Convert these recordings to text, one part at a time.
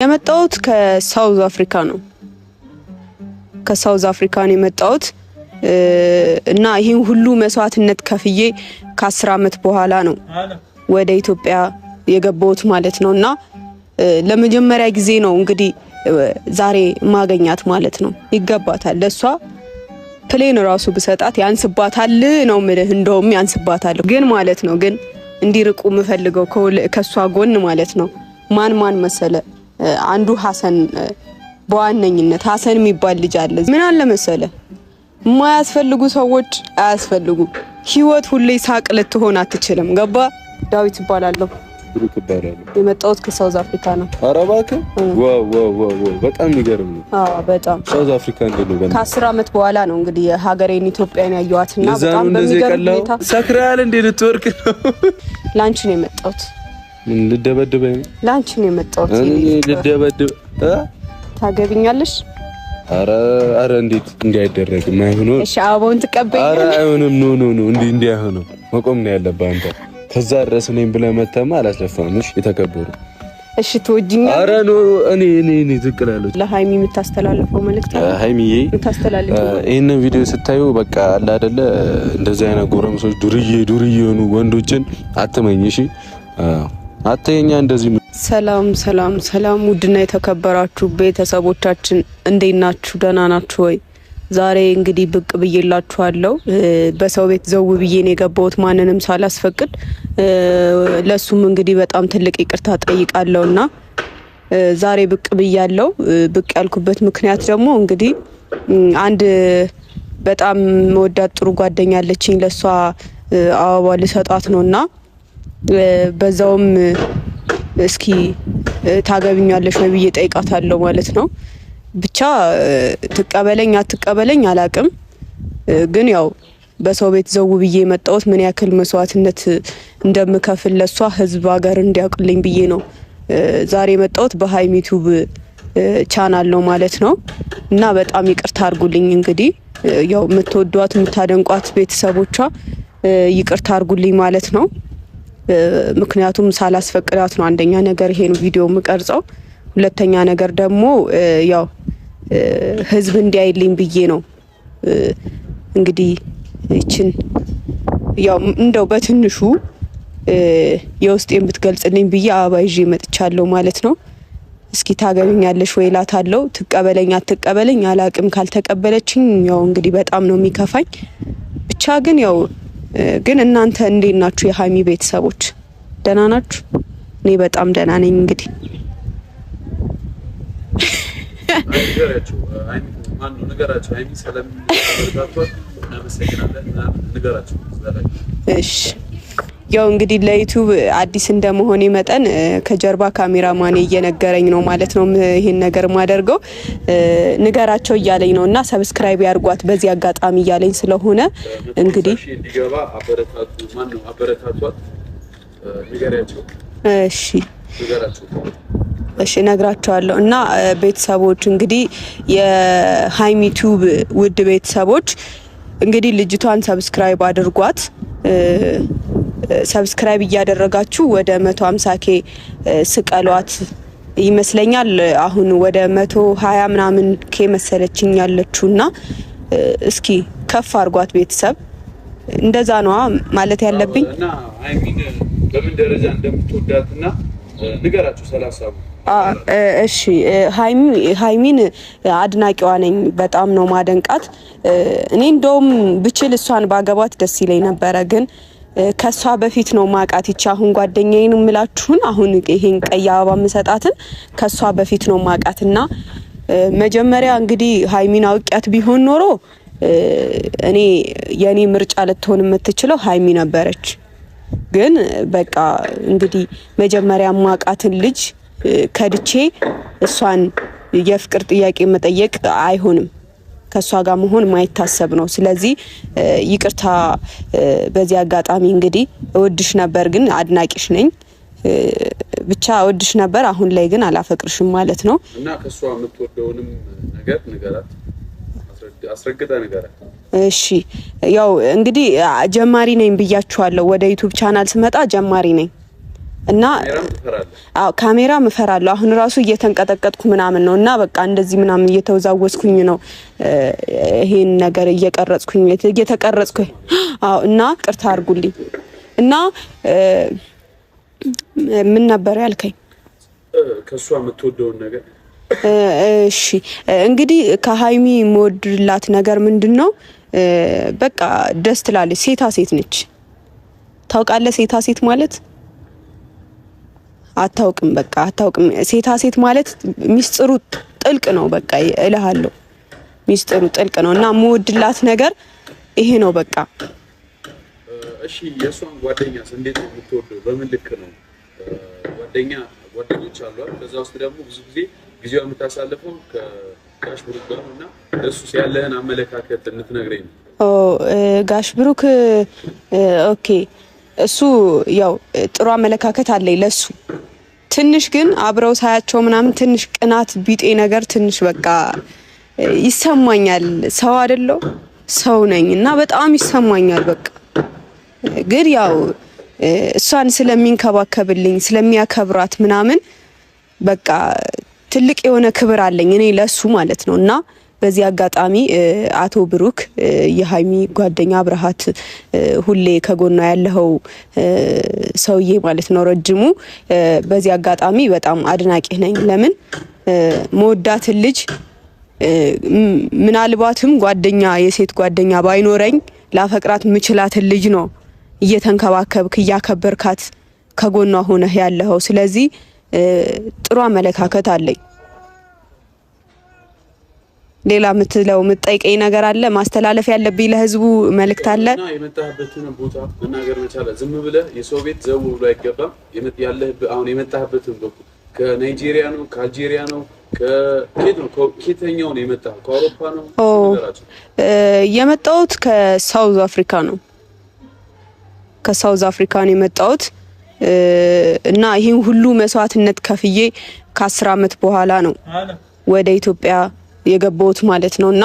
የመጣሁት ከሳውዝ አፍሪካ ነው። ከሳውዝ አፍሪካ ነው የመጣሁት እና ይሄን ሁሉ መስዋዕትነት ከፍዬ ከ10 አመት በኋላ ነው ወደ ኢትዮጵያ የገባሁት ማለት ነውና ለመጀመሪያ ጊዜ ነው እንግዲህ ዛሬ ማገኛት ማለት ነው። ይገባታል ለሷ ፕሌን ራሱ በሰጣት ያንስባታል ነው ምልህ እንደውም ያንስባታል ግን ማለት ነው። ግን እንዲርቁ ምፈልገው ከሷ ጎን ማለት ነው ማን መሰለ አንዱ ሐሰን በዋነኝነት ሐሰን የሚባል ልጅ አለ። ምን አለ መሰለ ማያስፈልጉ ሰዎች አያስፈልጉ ህይወት ሁሌ ሳቅ ልትሆን አትችልም። ገባ? ዳዊት ይባላልው ብሩክ ይባላል። የመጣሁት ከሳውዝ አፍሪካ ነው። አረባከ ዋው በጣም ይገርም ነው። በጣም ሳውዝ አፍሪካ እንደው ከ10 አመት በኋላ ነው እንግዲህ ሀገሬን ኢትዮጵያን ያዩዋትና በጣም በሚገርም ሁኔታ ሰክራል እንደ ልትወርቅ ነው። ላንቺ ነው የመጣሁት። ምን ልደበድበኝ? ላንቺ ነው የመጣሁት። ልደበድብ ታገቢኛለሽ? አረ እንዴት እንዳይደረግ ማይሆን ነው። እሺ አቦን ተቀበይ። አረ አይሆንም። ኖ እንዴ አይሆንም። መቆም ነው ያለብህ አንተ። ከዛ ድረስ እኔም ብለህ መተማ አላስለፋምሽ የተከበሩ። እሺ ትወጂኛለሽ? አረ ኖ እኔ ዝቅላለሁ። ለሃይሚ የምታስተላልፈው መልእክት አለ? ሃይሚዬ የምታስተላልፈው ይሄን ቪዲዮ ስታዩ በቃ አለ አይደለ እንደዚህ አይነት ጎረምሶች ዱርዬ የሆኑ ወንዶችን አትመኝ። እሺ አተኛ እንደዚህ። ሰላም ውድና የተከበራችሁ ቤተሰቦቻችን እንዴት ናችሁ? ደህና ናችሁ ወይ? ዛሬ እንግዲህ ብቅ ብዬላችኋለሁ። በሰው ቤት ዘው ብዬ ነው የገባሁት ማንንም ሳላስፈቅድ። ለሱም እንግዲህ በጣም ትልቅ ይቅርታ ጠይቃለሁና ዛሬ ብቅ ብያለሁ። ብቅ ያልኩበት ምክንያት ደግሞ እንግዲህ አንድ በጣም መወዳት ጥሩ ጓደኛ አለችኝ። ለሷ አበባ ልሰጣት ነውና በዛውም እስኪ ታገቢኛለሽ ወይ ብዬ ጠይቃታለሁ ማለት ነው። ብቻ ትቀበለኝ አትቀበለኝ አላቅም፣ ግን ያው በሰው ቤት ዘው ብዬ መጣሁት ምን ያክል መስዋዕትነት እንደምከፍል ለሷ ህዝብ ሀገር እንዲያውቅልኝ ብዬ ነው ዛሬ መጣሁት። በሃይሚ ዩቲዩብ ቻናል ነው ማለት ነው እና በጣም ይቅርታ አድርጉልኝ። እንግዲህ ያው የምትወዷት የምታደንቋት ቤተሰቦቿ ይቅርታ አድርጉልኝ ማለት ነው። ምክንያቱም ሳላስፈቅዳት ነው አንደኛ ነገር ይሄን ቪዲዮ የምቀርጸው፣ ሁለተኛ ነገር ደግሞ ያው ህዝብ እንዲያይልኝ ብዬ ነው። እንግዲህ እቺን ያው እንደው በትንሹ የውስጤን ብትገልጽልኝ ብዬ አበባ ይዤ መጥቻለሁ ማለት ነው። እስኪ ታገቢኛለሽ ወይ እላታለሁ። ትቀበለኝ አትቀበለኝ አላቅም። ካልተቀበለችኝ ያው እንግዲህ በጣም ነው የሚከፋኝ። ብቻ ግን ያው ግን እናንተ እንዴት ናችሁ? የሃይሚ ቤተሰቦች ደህና ናችሁ? እኔ በጣም ደህና ነኝ። እንግዲህ እሺ ያው እንግዲህ ለዩቲዩብ አዲስ እንደመሆኔ መጠን ከጀርባ ካሜራማኔ እየነገረኝ ነው ማለት ነው ይሄን ነገር ማደርገው። ንገራቸው እያለኝ ነውና ሰብስክራይብ ያርጓት በዚህ አጋጣሚ እያለኝ ስለሆነ እንግዲህ እንዲገባ አበረታቷት ንገራቸው። እሺ ነግራቸዋለሁ። እና ቤተሰቦች እንግዲህ የሃይሚ ዩቲዩብ ውድ ቤተሰቦች እንግዲህ ልጅቷን ሰብስክራይብ አድርጓት። ሰብስክራይብ እያደረጋችሁ ወደ 150k ስቀሏት ይመስለኛል። አሁን ወደ 120 ምናምን ኬ መሰለችኝ ያለችውና እስኪ ከፍ አድርጓት ቤተሰብ። እንደዛ ነው ማለት ያለብኝ። እና ሃይሚን በምን ደረጃ እንደምትወዳትና ንገራችሁ 30 እሺ ሃይሚን አድናቂዋ ነኝ። በጣም ነው ማደንቃት። እኔ እንደውም ብችል እሷን ባገባት ደስ ይለኝ ነበረ፣ ግን ከሷ በፊት ነው ማቃት። ይቻ አሁን ጓደኛዬን እምላችሁን አሁን ይሄን ቀይ አበባ መሰጣትን ከሷ በፊት ነው ማቃትና መጀመሪያ እንግዲህ ሃይሚን አውቂያት ቢሆን ኖሮ እኔ የኔ ምርጫ ልትሆን የምትችለው ሃይሚ ነበረች። ግን በቃ እንግዲህ መጀመሪያ ማቃትን ልጅ ከድቼ እሷን የፍቅር ጥያቄ መጠየቅ አይሆንም። ከሷ ጋር መሆን ማይታሰብ ነው። ስለዚህ ይቅርታ በዚህ አጋጣሚ እንግዲህ እወድሽ ነበር፣ ግን አድናቂሽ ነኝ። ብቻ እወድሽ ነበር፣ አሁን ላይ ግን አላፈቅርሽም ማለት ነው። እና ከሷ የምትወደውንም ነገር ንገራት፣ አስረግጣ ንገራት። እሺ ያው እንግዲህ ጀማሪ ነኝ ብያችኋለሁ። ወደ ዩቲዩብ ቻናል ስመጣ ጀማሪ ነኝ። እና አዎ ካሜራ እፈራለሁ። አሁን ራሱ እየተንቀጠቀጥኩ ምናምን ነውና በቃ እንደዚህ ምናምን እየተወዛወስኩኝ ነው ይሄን ነገር እየተቀረጽኩኝ። አዎ እና ቅርታ አድርጉልኝ። እና ምን ነበር ያልከኝ? ከሷ የምትወደው ነገር? እሺ እንግዲህ ከሀይሚ የምወድላት ነገር ምንድነው? በቃ ደስ ትላለች። ሴታ ሴት ነች። ታውቃለህ ሴታ ሴት ማለት? አታውቅም። በቃ አታውቅም። ሴታ ሴት ማለት ሚስጥሩ ጥልቅ ነው። በቃ እልሃለሁ ሚስጥሩ ጥልቅ ነው እና የምወድላት ነገር ይሄ ነው በቃ። እሺ የሷን ጓደኛስ እንዴት ነው የምትወደው? በምን ልክ ነው? ጓደኞች አሉ አይደል? ከዛ ውስጥ ደግሞ ብዙ ጊዜው የምታሳልፈው ከጋሽ ብሩክ ጋር ነውና እሱ ያለህን አመለካከት እንትነግረኝ ነው። ጋሽ ብሩክ ኦኬ፣ እሱ ያው ጥሩ አመለካከት አለኝ ለሱ። ትንሽ ግን አብረው ሳያቸው ምናምን ትንሽ ቅናት ቢጤ ነገር ትንሽ በቃ ይሰማኛል። ሰው አይደለው ሰው ነኝ እና በጣም ይሰማኛል በቃ። ግን ያው እሷን ስለሚንከባከብልኝ ስለሚያከብራት ምናምን በቃ ትልቅ የሆነ ክብር አለኝ እኔ ለሱ ማለት ነው። እና በዚህ አጋጣሚ አቶ ብሩክ የሀይሚ ጓደኛ አብረሃት ሁሌ ከጎኗ ያለው ሰውዬ ማለት ነው ረጅሙ፣ በዚህ አጋጣሚ በጣም አድናቂ ነኝ። ለምን መወዳት ልጅ ምናልባትም ጓደኛ የሴት ጓደኛ ባይኖረኝ ላፈቅራት ምችላት ልጅ ነው እየተንከባከብክ እያከበርካት ከጎኗ ሆነህ ያለው። ስለዚህ ጥሩ አመለካከት አለኝ። ሌላ ምትለው ምትጠይቀኝ ነገር አለ? ማስተላለፍ ያለብኝ ለህዝቡ መልእክት አለ? እና የመጣህበትን ቦታ መናገር መቻል። ዝም ብለህ የሰው ቤት ዘው ብሎ አይገባም። አሁን የመጣህበትን በኩል ከናይጄሪያ ነው ከአልጄሪያ ነው ከኬት ነው ከኬተኛው ነው የመጣኸው? ከአውሮፓ ነው? የመጣሁት ከሳውዝ አፍሪካ ነው። ከሳውዝ አፍሪካ ነው የመጣሁት እና ይሄን ሁሉ መስዋዕትነት ከፍዬ ከ10 አመት በኋላ ነው ወደ ኢትዮጵያ የገባሁት ማለት ነው። እና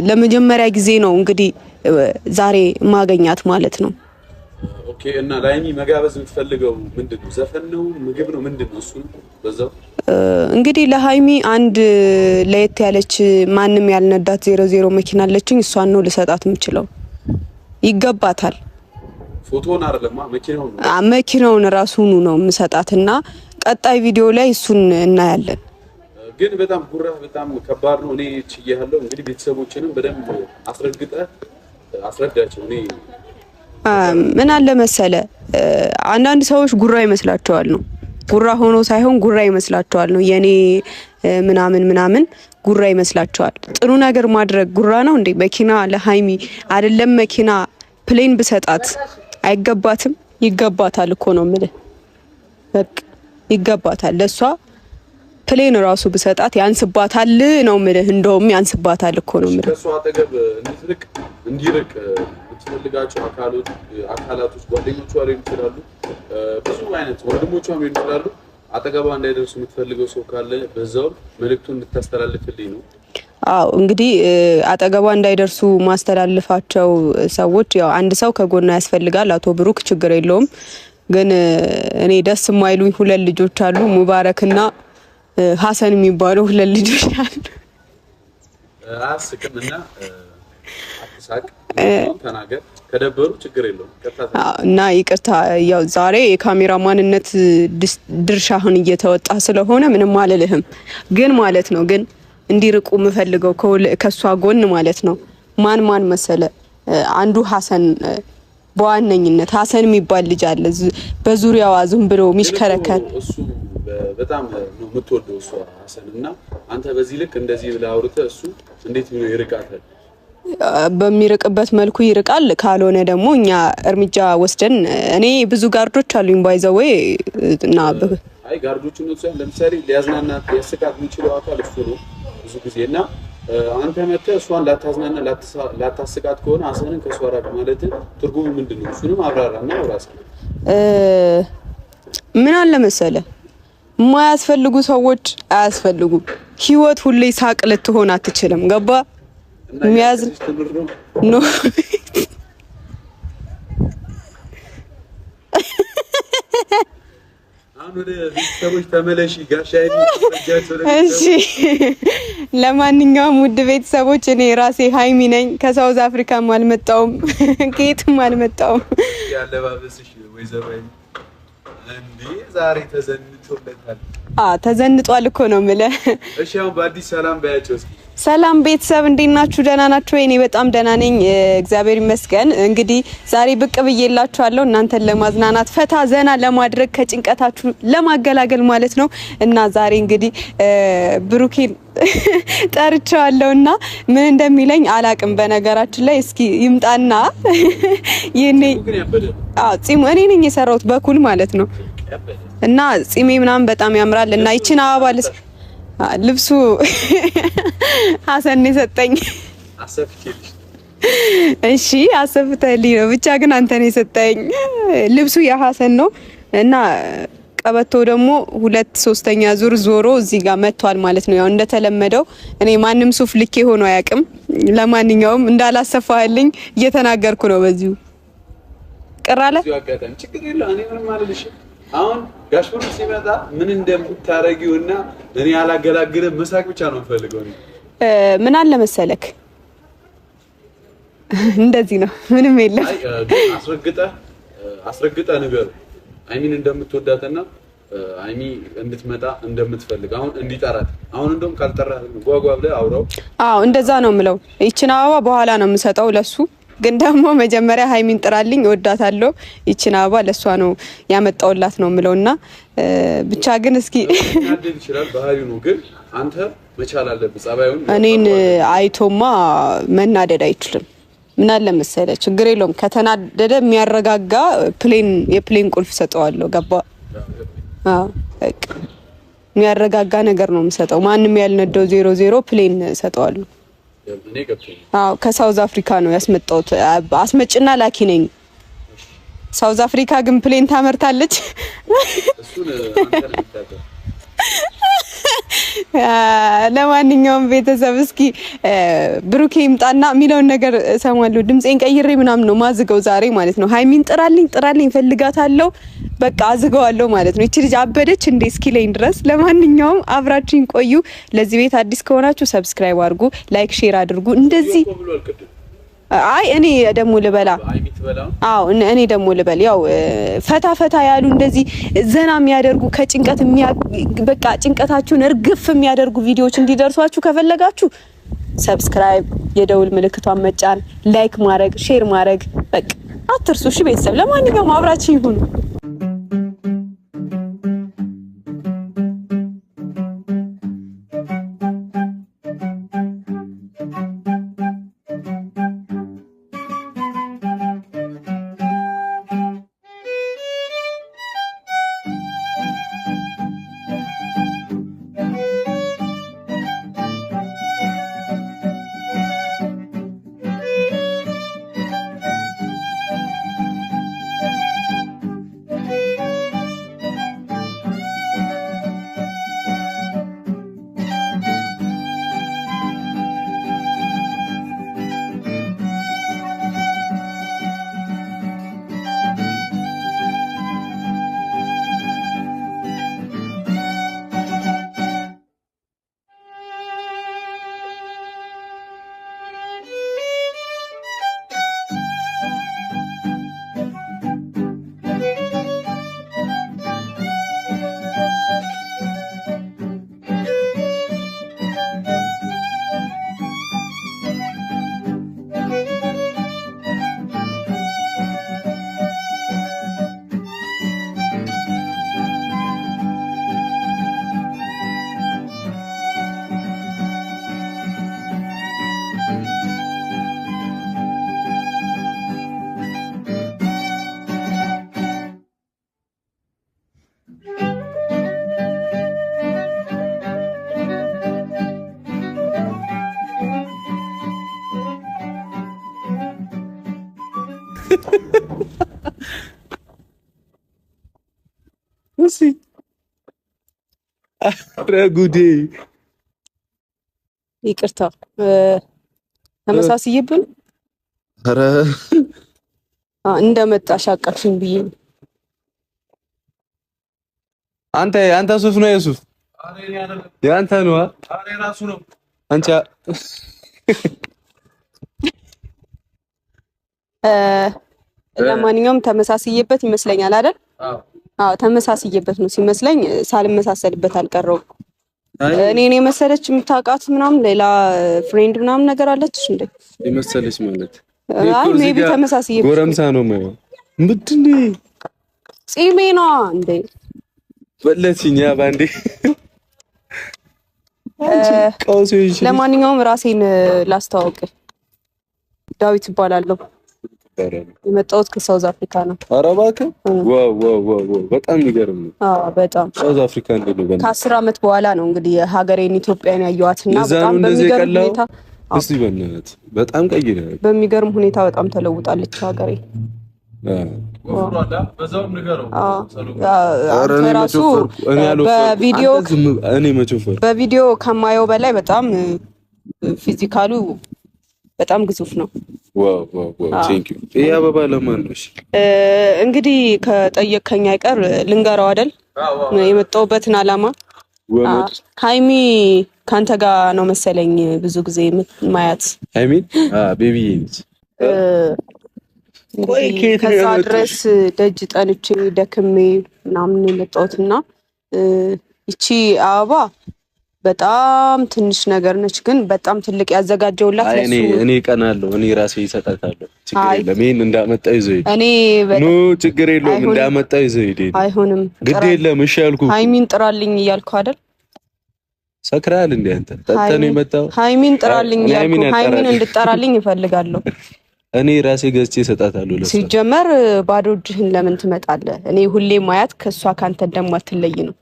ለመጀመሪያ ጊዜ ነው እንግዲህ ዛሬ ማገኛት ማለት ነው። ኦኬ። እና ላይሚ መጋበዝ የምትፈልገው ምንድነው? ዘፈን ነው? ምግብ ነው? ምንድነው? እሱ በዛው እንግዲህ ለሃይሚ አንድ ለየት ያለች ማንም ያልነዳት 00 መኪና አለችኝ። እሷን ነው ልሰጣት የምችለው። ይገባታል። ፎቶውን አይደለማ መኪናውን ራሱን ነው የምሰጣትና ቀጣይ ቪዲዮ ላይ እሱን እናያለን። ግን በጣም ጉራ በጣም ከባድ ነው። እኔ ችያለሁ። እንግዲህ ቤተሰቦችንም በደንብ አስረዳቸው። እኔ ምን አለ መሰለ አንዳንድ ሰዎች ጉራ ይመስላቸዋል ነው። ጉራ ሆኖ ሳይሆን ጉራ ይመስላቸዋል ነው። የኔ ምናምን ጉራ ይመስላቸዋል። ጥሩ ነገር ማድረግ ጉራ ነው እንዴ? መኪና ለሃይሚ አይደለም መኪና ፕሌን ብሰጣት አይገባትም? ይገባታል እኮ ነው የምልህ። በቃ ይገባታል። ለሷ ፕሌን ራሱ ብሰጣት ያንስባታል ነው የምልህ። እንደውም ያንስባታል እኮ ነው የምልህ። ከሷ አጠገብ እንዲርቅ የምትፈልጋቸው አካላቶች ጓደኞቿ ላይ ይችላሉ፣ ብዙ አይነት ወንድሞቿም ይችላሉ። አጠገቧ እንዳይደርሱ የምትፈልገው ሰው ካለ በዛው መልእክቱን እንድታስተላልፍልኝ ነው። አዎ እንግዲህ አጠገቧ እንዳይደርሱ ማስተላልፋቸው ሰዎች ያው አንድ ሰው ከጎና ያስፈልጋል። አቶ ብሩክ ችግር የለውም። ግን እኔ ደስ የማይሉኝ 2 ልጆች አሉ። ሙባረክና ሀሰን የሚባሉ 2 ልጆች አሉ። አስቅምና አትሳቅ፣ ተናገር። ከደበሩ ችግር የለውም። እና ይቅርታ ያው ዛሬ የካሜራ ማንነት ድርሻህን እየተወጣ ስለሆነ ምንም አልልህም። ግን ማለት ነው ግን እንዲርቁ የምፈልገው ከሷ ጎን ማለት ነው ማን መሰለ? አንዱ ሀሰን፣ በዋነኝነት ሀሰን የሚባል ልጅ አለ በዙሪያዋ ዝም ብሎ ሚሽከረከር። እሱ በጣም ነው የምትወደው እሷ ሀሰን። እና አንተ በዚህ ልክ እንደዚህ ብለህ አውርተህ እሱ እንዴት ነው ይርቃታል? በሚርቅበት መልኩ ይርቃል። ካልሆነ ደግሞ እኛ እርምጃ ወስደን እኔ ብዙ ጋርዶች አሉኝ ባይዘው እና አይ ጋርዶቹ ነው ለምሳሌ ሊያዝናና ያስቃት የሚችለው አካል እሱ ነው ብዙ ጊዜ። እና አንተ መተህ እሷን ላታዝናና ላታስቃት ከሆነ ሀሰንን ከሷ ራቅ ማለት ትርጉሙ ምንድነው? እሱንም አብራራና ወራስ ምን አለ መሰለ የማያስፈልጉ ሰዎች አያስፈልጉም። ህይወት ሁሌ ሳቅ ልትሆን አትችልም። ገባ? የሚያዝ ነው እሺ ለማንኛውም ውድ ቤተሰቦች እኔ ራሴ ሃይሚ ነኝ። ከሳውዝ አፍሪካም አልመጣሁም ከየትም አልመጣሁም። ያለባበስሽ ወይዘሮ እንዴ ዛሬ ተዘንጦለታል። ተዘንጧል እኮ ነው የምልህ። እሺ አሁን በአዲስ ሰላም ባያቸው እስኪ። ሰላም ቤተሰብ እንዴት ናችሁ? ደህና ናችሁ? እኔ በጣም ደህና ነኝ እግዚአብሔር ይመስገን። እንግዲህ ዛሬ ብቅ ብዬላችኋለሁ እናንተን ለማዝናናት ፈታ ዘና ለማድረግ ከጭንቀታችሁ ለማገላገል ማለት ነው። እና ዛሬ እንግዲህ ብሩኬን ጠርቻለሁና ምን እንደሚለኝ አላቅም። በነገራችን ላይ እስኪ ይምጣና ይሄኔ ጺሙ እኔ ነኝ የሰራሁት በኩል ማለት ነው። እና ጺሜ ምናምን በጣም ያምራል እና ይቺን አበባ ልብሱ ሀሰን የሰጠኝ እሺ አሰፍተልኝ ነው ብቻ ግን አንተ ነው የሰጠኝ። ልብሱ የሀሰን ነው እና ቀበቶ ደግሞ 2/3ኛ ዙር ዞሮ እዚህ ጋር መጥቷል ማለት ነው። ያው እንደተለመደው እኔ ማንም ሱፍ ልኬ ሆኖ አያውቅም። ለማንኛውም እንዳላሰፋልኝ እየተናገርኩ ነው። በዚሁ ቅራለ ችግር የለም እኔ ምንም አልልሽ። አሁን ጋሽቡር ሲመጣ ምን እንደምታረጊውና እኔ ያላገላግልም መሳቅ ብቻ ነው ፈልገው ነው። ምን አለ መሰለክ እንደዚህ ነው ምንም የለም። አስረግጠህ ንገር አይሚን እንደምትወዳትና አይሚ እንድትመጣ እንደምትፈልግ አሁን እንዲጠራት አሁን እንደውም ካልጠራህ ጓጓ ብለህ አውራው። አዎ እንደዛ ነው የምለው። ይቺን አበባ በኋላ ነው የምሰጠው ለሱ ግን ደግሞ መጀመሪያ ሃይሚን ጥራልኝ እወዳታለሁ። ይቺን አበባ ለሷ ነው ያመጣውላት ነው የምለውና ብቻ ግን እስኪ ያደል ይችላል ባህሪው ነው ግን አንተ መቻል አለብህ ጸባዩን። እኔን አይቶማ መናደድ አይችልም። ምን አለ መሰለ ችግር የለውም ከተናደደ የሚያረጋጋ የፕሌን ቁልፍ ሰጠዋለሁ። ገባ? አዎ በቃ የሚያረጋጋ ነገር ነው የምሰጠው። ማንም ያልነደው 00 ፕሌን ሰጠዋለሁ። አዎ ከሳውዝ አፍሪካ ነው ያስመጣሁት። አስመጭና ላኪ ነኝ። ሳውዝ አፍሪካ ግን ፕሌን ታመርታለች። እሱን አንተ ነው የምታውቀው። ለማንኛውም ቤተሰብ እስኪ ብሩኬ ይምጣና የሚለውን ነገር እሰማለሁ። ድምጼን ቀይሬ ምናምን ነው ማዝገው ዛሬ ማለት ነው። ሃይሚን ጥራልኝ ፈልጋታለሁ በቃ አዝገዋለሁ ማለት ነው። እቺ ልጅ አበደች እንዴ እስኪለኝ ድረስ። ለማንኛውም አብራችሁን ቆዩ። ለዚህ ቤት አዲስ ከሆናችሁ ሰብስክራይብ አድርጉ፣ ላይክ ሼር አድርጉ። እንደዚህ አይ እኔ ደግሞ ልበላ። አዎ እኔ ደግሞ ልበል። ያው ፈታ ያሉ እንደዚህ ዘና የሚያደርጉ ከጭንቀት በቃ ጭንቀታችሁን እርግፍ የሚያደርጉ ቪዲዮዎች እንዲደርሷችሁ ከፈለጋችሁ ሰብስክራይብ፣ የደውል ምልክቷን መጫን፣ ላይክ ማድረግ፣ ሼር ማድረግ በቃ አትርሱ። እሺ ቤተሰብ ለማንኛውም አብራችሁ ይሁኑ። ረጉዴ ይቅርታ ተመሳስይብን። አረ እንደመጣሽ አቃፍኝ ብዬ አንተ ሱፍ ነው የሱፍ ያንተ ነው ራሱ ነው አንቺ ለማንኛውም ተመሳስየበት ይመስለኛል አይደል? አዎ ተመሳስየበት ነው ሲመስለኝ፣ ሳልመሳሰልበት አልቀረውም። እኔ መሰለች የምታውቃት ምናምን ሌላ ፍሬንድ ምናምን ነገር አለች እንዴ? የመሰለች ማለት አይ ሜቢ ተመሳስየበት ጎረምሳ ነው ማለት ምንድን ጺሜ ነው እንዴ? በለችኛ ባንዴ። ለማንኛውም ራሴን ላስተዋውቅ፣ ዳዊት እባላለሁ። የመጣሁት ከሳውዝ አፍሪካ ነው። ኧረ እባክህ ዋው ዋው ዋው በጣም የሚገርም ነው። አዎ በጣም ሳውዝ አፍሪካ እንደው ከ10 ዓመት በኋላ ነው እንግዲህ ሀገሬን ኢትዮጵያን ያየኋትና በጣም በሚገርም ሁኔታ እስቲ በእናትህ በጣም ቀይ ነው። በሚገርም ሁኔታ በጣም ተለውጣለች ሀገሬ። በዛውም ንገረው በቪዲዮ ከማየው በላይ በጣም ፊዚካሉ በጣም ግዙፍ ነው። ዋው ዋው ዋው ቴንክ ዩ። ይሄ አበባ ለማን ነው? እንግዲህ ከጠየቅከኝ አይቀር ልንገረው አይደል የመጣሁበትን ዓላማ። ሃይሚ ካንተ ጋር ነው መሰለኝ ብዙ ጊዜ ማያት። ሃይሚ ቤቢዬ ነች። ከዛ ድረስ ደጅ ጠንቼ ደክሜ ምናምን የመጣሁትና እቺ አበባ በጣም ትንሽ ነገር ነች፣ ግን በጣም ትልቅ ያዘጋጀውላት ለሱ። እኔ ቀናለሁ፣ እኔ ራሴ ይሰጣታለሁ። ችግር የለም። ይሄን እንዳመጣው ይዘው ሂድ። ኖ ችግር የለውም፣ እንዳመጣው ይዘው ሂድ። አይሆንም፣ ግድ የለም። እሺ ያልኩህ ሃይሚን ጥራልኝ እያልኩ አይደል? ሰክራል እንዴ አንተ? ተተኔ መጣው ሃይሚን ጥራልኝ እያልኩ ሃይሚን እንድጠራልኝ እፈልጋለሁ። እኔ ራሴ ገዝቼ እሰጣታለሁ። ለሷ ሲጀመር ባዶ እጅህን ለምን ትመጣለህ? እኔ ሁሌ ማያት ከሷ ካንተ እንደማትለይ ነው።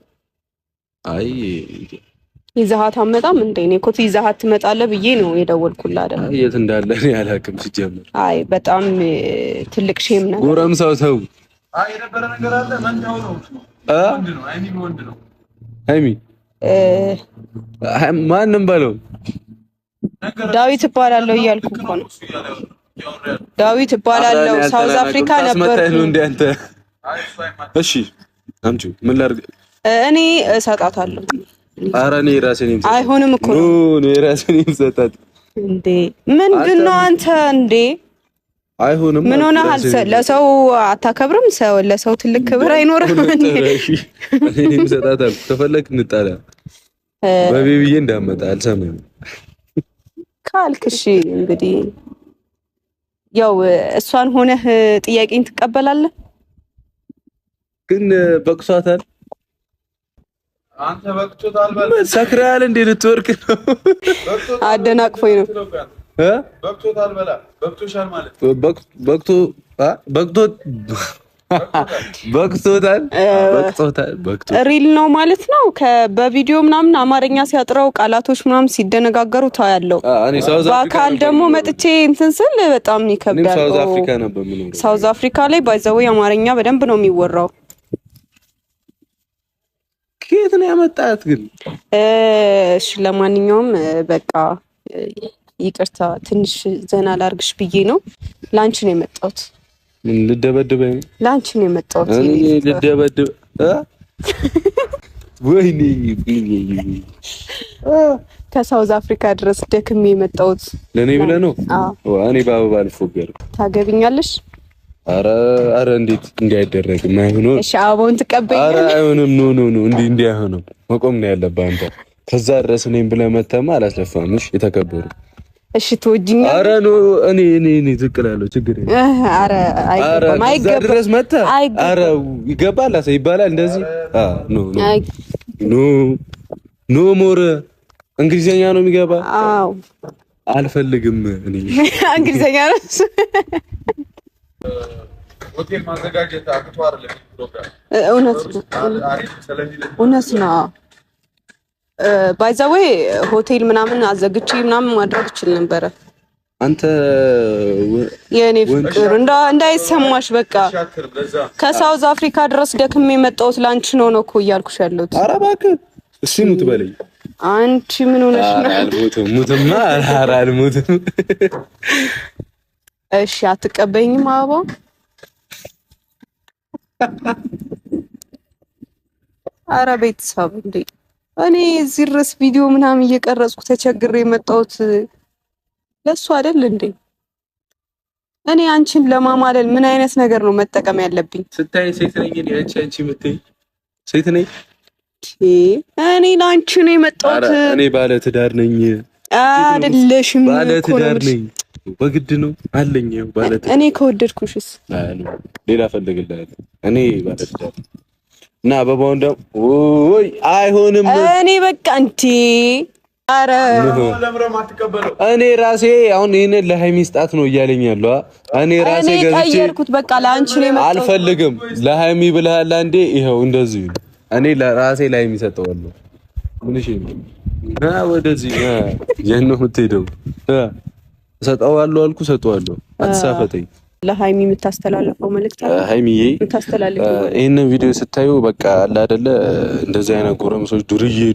አይ ይዛሃት አመጣም እንዴ? እኔ እኮ ይዛሃት ትመጣለህ ብዬ ነው የደወልኩልህ አይደል? አይ የት እንዳለ እኔ አላውቅም ሲጀመር። አይ በጣም ትልቅ ሼም ነው። ጎረምሳው ሰው አይ የነበረ ነገር አለ። መንታው ነው ወንድ ነው። ሃይሚ ወንድ ነው። ሃይሚ ማንም በለው ዳዊት እባላለሁ እያልኩ እኮ ነው። ዳዊት እባላለሁ። ሳውዝ አፍሪካ ነበርኩ። እሺ አምጪ ምን ላድርግ? እኔ እሰጣታለሁ። ኧረ እኔ ራሴን ይምሰጣት። አይሆንም እኮ ነው እኔ ራሴን ይምሰጣት እንዴ? ምንድነው አንተ እንዴ? አይሆንም። ምን ሆነሃል? ለሰው አታከብርም? ሰው ለሰው ትልቅ ክብር አይኖርም እንዴ? እኔ ይምሰጣታል። ከፈለክ እንጣላ በቤቢዬ እንዳመጣ አልሰማም ካልክ እሺ እንግዲህ ያው እሷን ሆነህ ጥያቄን ትቀበላለህ። ግን በቅሷታል። አንተ በቅቶታል በል። ሰክራል እንዴ? ልትወርቅ ነው? አደናቅፎኝ ነው። በቅቶታል በላ። በቅቶሻል ማለት በቅቶታል ሪል ነው ማለት ነው። በቪዲዮ ምናምን አማርኛ ሲያጥረው ቃላቶች ምናምን ሲደነጋገሩ ታያለው። በአካል ደግሞ መጥቼ እንትን ስል በጣም ይከብዳል። ሳውዝ አፍሪካ ላይ ባይዘው አማርኛ በደንብ ነው የሚወራው። ከየት ነው ያመጣት ግን? እሺ ለማንኛውም በቃ ይቅርታ ትንሽ ዘና ላርግሽ ብዬ ነው። ላንቺ ነው የመጣሁት። ምን ልደበድበኝ? ላንቺ ነው የመጣሁት። እኔ ልደበድብ ወይኔ ከሳውዝ አፍሪካ ድረስ ደክሜ የመጣሁት ለኔ ብለህ ነው? አዎ እኔ በአበባ ልፎገር። ታገቢኛለሽ? አረ እንዴት እንዳይደረግም አይሆንም። እሺ አበባውን ትቀበይኛለሽ? አረ አይሆንም። ኖ እንዴ አይሆንም። መቆም ነው ያለብህ አንተ። ከዛ ድረስ እኔም ብለህ መተማ አላስለፋምሽ የተከበሩ። እሺ ትወጂኛለሽ? አረ ኖ እኔ ዝቅ እላለሁ። ችግር የለም። አረ አይገባም። አይገባም ድረስ መጣ። አረ ይገባል። አሰ ይባላል እንደዚህ። ኖ ሞር እንግሊዘኛ ነው የሚገባ። አዎ አልፈልግም። እኔ እንግሊዘኛ ነው ሆቴል ማዘጋጀት አቅቶ አይደለም ፕሮግራም። እውነት ነው። ባይ ዘ ዌይ ሆቴል ምናምን አዘግቼ ምናምን ማድረግ እችል ነበረ። አንተ የኔ ፍቅር እንዳይሰማሽ በቃ ከሳውዝ አፍሪካ ድረስ ደክሜ የመጣሁት ላንቺ ነው እኮ እያልኩሽ ያለሁት። ኧረ እባክህ እሺ ሙት በለኝ። አንቺ ምን ሆነሽ ነው? ሙትማ አልሞትም። እሺ አትቀበይኝም አበባው? አረ ቤተሰብ እንዴ እኔ እዚህ ድረስ ቪዲዮ ምናምን እየቀረጽኩ ተቸግሬ የመጣሁት ለሱ አይደል እንዴ? እኔ አንቺን ለማማለል ምን አይነት ነገር ነው መጠቀም ያለብኝ? ስታይ ሴት ነኝ እኔ አንቺ የምትይ ሴት ነኝ። እኔ ላንቺ ነው የመጣሁት። እኔ ባለ ትዳር ነኝ። አይደለሽም? ባለ ትዳር ነኝ። በግድ ነው አለኝ። ባለ ትዳር እኔ ከወደድኩሽስ ሌላ ፈልግልሃለሁ። እኔ ባለ ትዳር እና አበባውን ደግሞ ወይ አይሆንም። እኔ በቃ እንዴ አረ እኔ ራሴ አሁን ይሄንን ለሃይሚ ስጣት ነው እያለኝ ያለው። እኔ ራሴ ገዝቼ ቀየርኩት። በቃ ለአንቺ ነው የመጣሁት። አልፈልግም። ለሃይሚ ብለሃል አንዴ። ይሄው እንደዚህ እኔ ለራሴ ለሃይሚ ሰጠዋለሁ። ምን እሺ ወደዚህ የት ነው የምትሄደው? ሰጠዋለሁ አልኩ ሰጠዋለሁ። አትሳፈጠኝ። ለሃይሚ የምታስተላልፈው መልእክት አለ? ሃይሚዬ የምታስተላልፈው ይሄንን ቪዲዮ ስታዩ በቃ አለ አይደለ እንደዚህ አይነት ጎረምሶች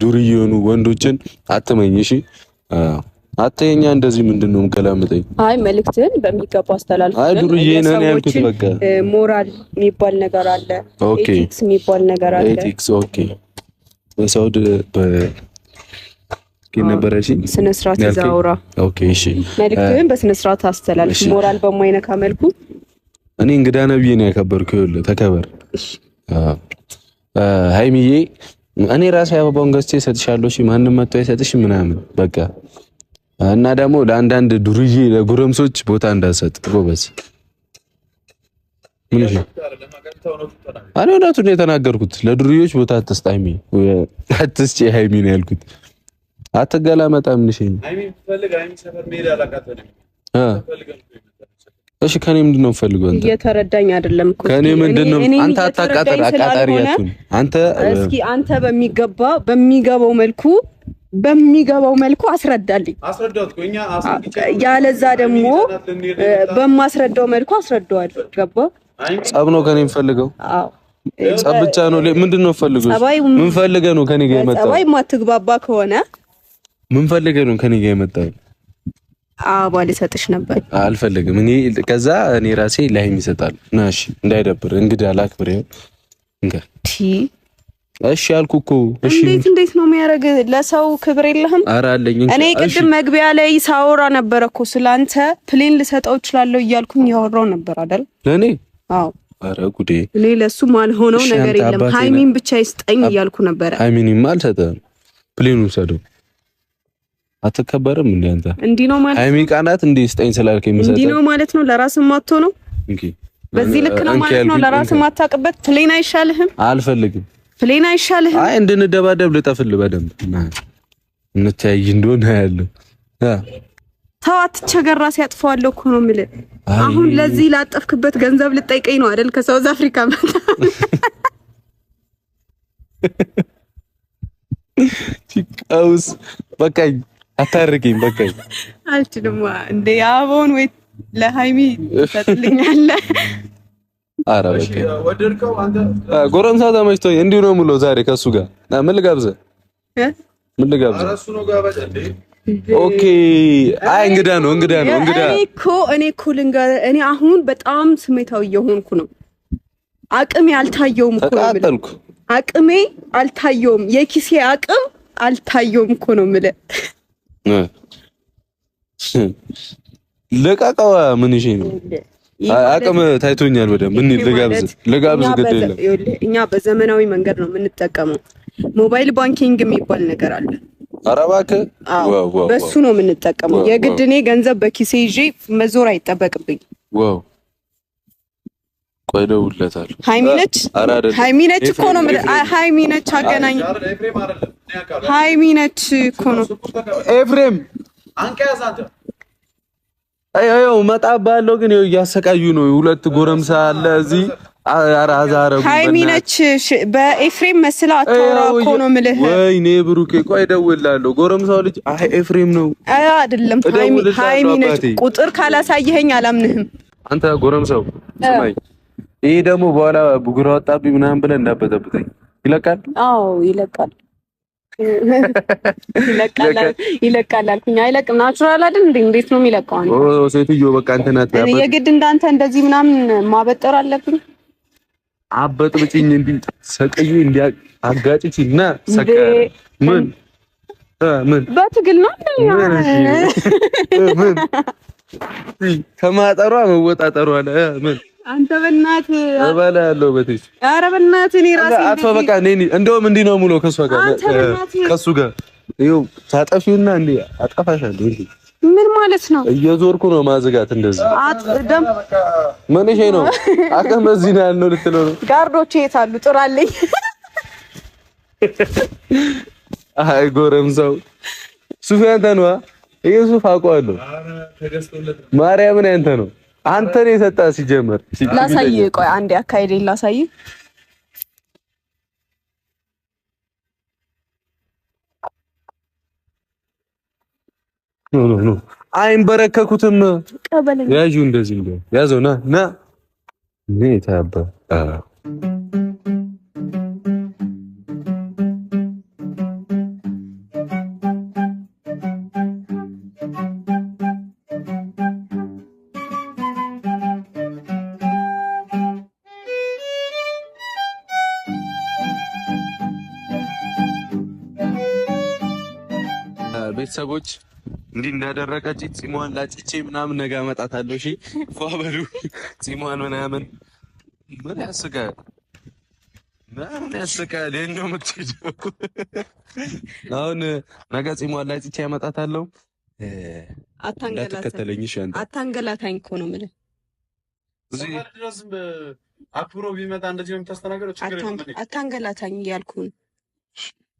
ዱርዬ የሆኑ ወንዶችን አትመኝ። እሺ አትየኛ እንደዚህ ምንድነው ገላምጠኝ። አይ መልእክትን በሚገባ አስተላልፍ። አይ ዱርዬ ነን ያልኩት በቃ ሞራል የሚባል ነገር አለ። ኤቲክስ የሚባል ነገር አለ። ኤቲክስ ኦኬ። በሳውዲ ነበረ እሺ ስነ ስርዓት ይዛውራ። ኦኬ እሺ መልእክትን በስነ ስርዓት አስተላልፍ። ሞራል በማይነካ መልኩ እኔ እንግዳ ነብዬ ነው ያከበርኩ። ይኸውልህ ተከበር። እሺ ሃይሚዬ እኔ ራሴ አበባውን ገዝቼ እሰጥሻለሁ። እሺ ማንንም መጥቶ አይሰጥሽ ምናምን በቃ እና ደግሞ ለአንዳንድ ዱርዬ ለጎረምሶች ቦታ እንዳትሰጥ ጎበዝ። ምን እሺ እኔ እውነቱን ነው የተናገርኩት። ለዱርዬዎች ቦታ አትስጥ ሃይሚ፣ አትስጪ ሃይሚ ነው ያልኩት። አትገላመጣ ምን እሺ ሃይሚ ፈልግ ሃይሚ ሰፈር ሜዳ አላቃተንም። እሺ ከኔ ምንድነው ፈልገው? አንተ እየተረዳኝ አይደለም እኮ ከኔ ምንድነው? አንተ አታቃጠር አቃጣሪያቱን አንተ እስኪ አንተ በሚገባው መልኩ አስረዳልኝ። አስረዳውት እኛ ያለዛ ደግሞ በማስረዳው መልኩ አስረዳዋለሁ። ገባ? ጸብ ነው ከኔ የምፈልገው? አዎ ጸብ ብቻ ነው። ምንድነው ፈልገው? ምን ፈልገህ ነው ከኔ ጋር የመጣው? ጸባይ ማትግባባ ከሆነ ምን ፈልገህ ነው ከኔ ጋር የመጣው? አበባ ልሰጥሽ ነበር። አልፈልግም። እኔ ከዛ እኔ ራሴ ለሃይሚ እሰጣለሁ። ናሽ እንዳይደብር እንግዲህ አላክብር። ይኸው እንካ እሺ አልኩ እኮ። እሺ እንዴት ነው የሚያደርግ? ለሰው ክብር የለህም? ኧረ አለኝ። እኔ ቅድም መግቢያ ላይ ሳወራ ነበር እኮ ስላንተ ፕሌን ልሰጠው እችላለሁ እያልኩኝ ያወራው ነበር አይደል? ለኔ አዎ። ኧረ ጉዴ። እኔ ለሱ ማልሆነው ነገር የለም። ሃይሚን ብቻ ይስጠኝ እያልኩ ነበር። ሃይሚንማ አልሰጠህም። ፕሌኑን ሰደው አትከበርም እንዴ አንተ? እንዲህ ነው ማለት ሃይሚ ቃናት እንዴ ስጠኝ ስላልከኝ መሰለህ? እንዲህ ነው ማለት ነው። ለራስህ ማጥቶ ነው እንዴ? በዚህ ልክ ነው ማለት ነው። ለራስህ ማታውቅበት ፕሌን አይሻልህም? አልፈልግም። ፕሌን አይሻልህም? አይ እንድንደባደብ ልጠፍልህ በደንብ እንተያይ እንደሆነ ያለው ተው አትቸገር። ራሴ ያጥፈዋለሁ እኮ ነው የምልህ። አሁን ለዚህ ላጠፍክበት ገንዘብ ልጠይቀኝ ነው አይደል? ከሳውዝ አፍሪካ መጣ ቺካውስ በቃኝ። አታርገኝ በቃኝ። አልችልም እንዴ አበባውን ወይ ለሃይሚ ትሰጥልኛለህ? ኧረ በቃ ወደድከው አንተ። ጎረምሳ ተመችቶኝ እንዲሁ ነው የምለው ዛሬ ከሱ ጋር ምን ልጋብዝህ? ምን ልጋብዝህ? ኧረ እሱ ነው ጋበዝ እንዴ። ኦኬ አይ እንግዳ ነው። እኔ እኮ ልንገርህ፣ እኔ አሁን በጣም ስሜታዊ እየሆንኩ ነው። አቅሜ አልታየውም እኮ ነው የምልህ። አቅሜ አልታየውም። የኪሴ አቅም አልታየውም እኮ ነው የምልህ። ለቃቃው ምን እሺ ነው አቅም ታይቶኛል። በደምብ ምን ልጋብዝ ግድ የለም። እኛ በዘመናዊ መንገድ ነው የምንጠቀመው። ሞባይል ባንኪንግ የሚባል ነገር አለ። ኧረ እባክህ በሱ ነው የምንጠቀመው። የግድ እኔ ገንዘብ በኪሴ ይዤ መዞር አይጠበቅብኝ። ዋው ቆይ ደውልለታለሁ። ሃይሚ ነች እኮ ነው የምልህ። ሃይሚ ነች አገናኝ። ሃይሚ ነች እኮ ነው ኤፍሬም አንቀያዛተ አዮ መጣባለው ግን እያሰቃዩ ነው። ሁለት ጎረምሳ አለ እዚህ አራዛረጉ ሃይሚ ነች። በኤፍሬም መስላ አታውራ እኮ ነው የምልህ። ወይኔ ብሩኬ ቆይ ደውላለሁ። ጎረምሳው ልጅ አይ ኤፍሬም ነው አይደለም። ሃይሚ ነች። ቁጥር ካላሳየኸኝ አላምንህም። አንተ ጎረምሳው ስማኝ፣ ይሄ ደግሞ በኋላ ቡግራ ወጣብኝ ምናምን ብለህ እንዳበጠብጠኝ። ይለቃል? አዎ ይለቃል። ይለቃል አልኩኝ። አይለቅም። ናቹራል አይደል እንዴ? እንዴት ነው የሚለቀው? ሴትዮ በቃ አንተ ናት። የግድ እንዳንተ እንደዚህ ምናምን ማበጠር አለብኝ? አበጥብጭኝ እንዲ ሰቀይ እንዲ አጋጭችና ሰቀረ ምን በትግል ነው ምን ከማጠሯ መወጣጠሯ አለ ምን አንተ በእናትህ አባላ ያለው በትሽ ኧረ በእናትህ እኔ ራሴ አጥፋ በቃ ነኝ እንደውም እንዲህ ነው ሙሉ ከሷ ጋር ከሱ ጋር ይኸው ታጠፊውና እንዴ አጠፋሻለሁ እንዴ ምን ማለት ነው እየዞርኩ ነው ማዘጋት እንደዚህ ደም ምን እሺ ነው አቀም በዚህ ነው ያለው ልትለው ነው ጋርዶቼ የታሉ ጥራልኝ አይ ጎረምሳው ሱፊያን ተነዋ ኢየሱስ አውቀዋለሁ ማርያምን አንተ ነው አንተ ነው የሰጣ ሲጀመር ላሳይ ቆይ አንዴ አካይዴ ላሳይ ኖ አይንበረከኩትም ያዡ እንደዚህ ነው ያዘው ና ነይታባ ቤተሰቦች እንዲህ እንዳደረቀች ጺሟን ላጭቼ ምናምን ነገ አመጣታለሁ። እሺ ፏበሉ ጺሟን ምናምን ምን ያስቃል? የእኛው የምትሄደው አሁን ነገ ጺሟን ላጭቼ አመጣታለሁ። እንዳትከተለኝ እሺ። አንተ አታንገላታኝ እኮ ነው የምልህ። እዚህ ድረስ አክብሮ ቢመጣ እንደዚህ ነው የምታስተናግረው። ችግር የለም። አታንገላታኝ እያልኩህ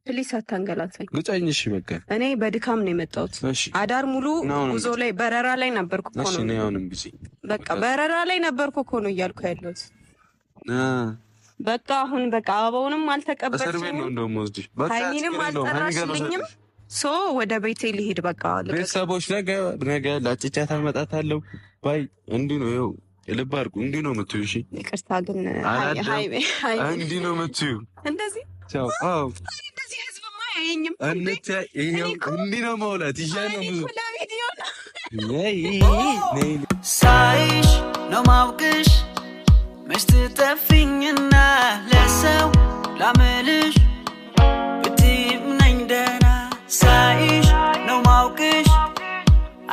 ፕሊስ አታንገላታኝ። ግጫኝ። እሺ በቃ እኔ በድካም ነው የመጣሁት። አዳር ሙሉ ጉዞ ላይ በረራ ላይ ነበርኩ እኮ ነው። እሺ ነው አሁንም ጊዜ በቃ በረራ ላይ ነበርኩ እኮ ነው እያልኩ ያለሁት። በቃ አሁን በቃ አበባውንም አልተቀበልሽኝም፣ ሃይሚንም አልጠራሽልኝም። ሶ ወደ ቤቴ ልሄድ በቃ። ቤተሰቦች ነገ ላጭቻት አመጣታለሁ። ባይ እንዲህ ነው ይኸው ልብ አድርጉ። እንዲህ ነው የምትይው። እሺ ይቅርታ ግን ሃይሚ እንዲህ ነው የምትይው እንደዚህ ቻው። አዎ እንደዚህ ህዝብማ አያየኝም እንዴ? እንዲህ ነው መውላት ይሻላል። ሳይሽ ነው ማውቅሽ መች ትጠፊኝና ለሰው ላምልሽ ብትይም ነኝ ደህና። ሳይሽ ነው ማውቅሽ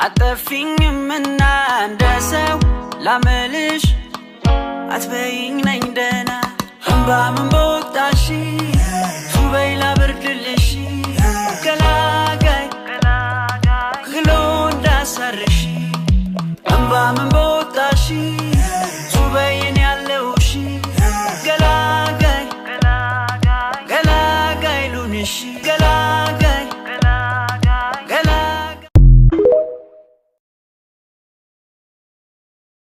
አጠፊኝምና እንደ ሰው ላምልሽ አትበይኝ ነኝ ደህና። እምባ ምን በወጣሽ